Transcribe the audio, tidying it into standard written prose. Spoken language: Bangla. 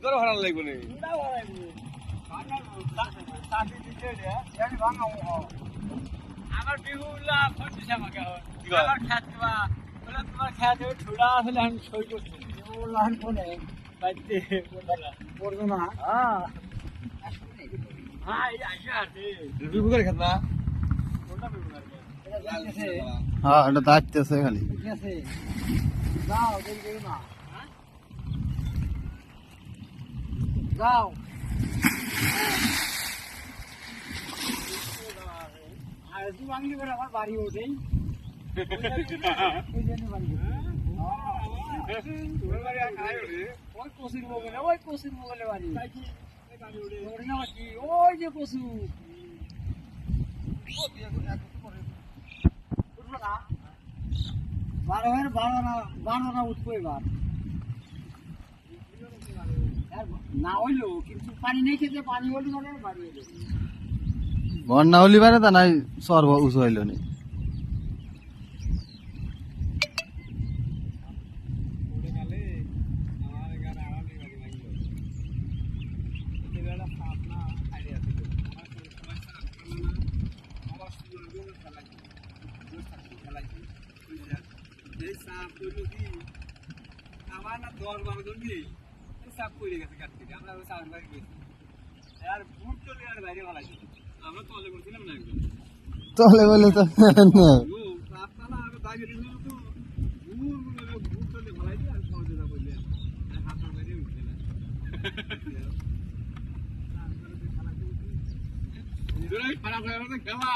তোর ভাড়া লাগবে না আমার বিহুলা ফোনছিস আমাকে আমার খাতবা বলে তোমার খাতে ছোড়া আসলে আমি সই করছি লাহান ফোনে বাইতে পড়বে না হ্যাঁ এই আইসা আছে বিহু করে খাত না কোনটা বিহু করবে হ্যাঁ এটা দাঁড়তেছে খালি ঠিক আছে যাও দেরি করো না যাও আর তুই ভাঙলি করে আমার বাড়ি ওঠেই ওই কচুর মোগলে বাড়ি ওই যে কচু উঠবো না 12 উঠবো এবার না হইলো কিন্তু পানি নেই খেতে পানি হইলো মানে বাড়ি হইলো বন্যা হলি পারে তা নাই সর্ব উঁচু হইল নি আমার না 10-12 জন দিয়ে সাপ করে গেছে কাট থেকে আমরা সাউন্ড বাড়ি গেছি আর বুট চলে আর বাইরে ভালো লাগে আমরা তলে বলছিলাম না একদম তলে বলে তো ও আপনারা আর দাগে দিল তো বুট চলে ভালো লাগে আর সহজে না বললে আর হাতটা বাইরে উঠছে না নিজেরাই খারাপ হয়ে গেছে খেলা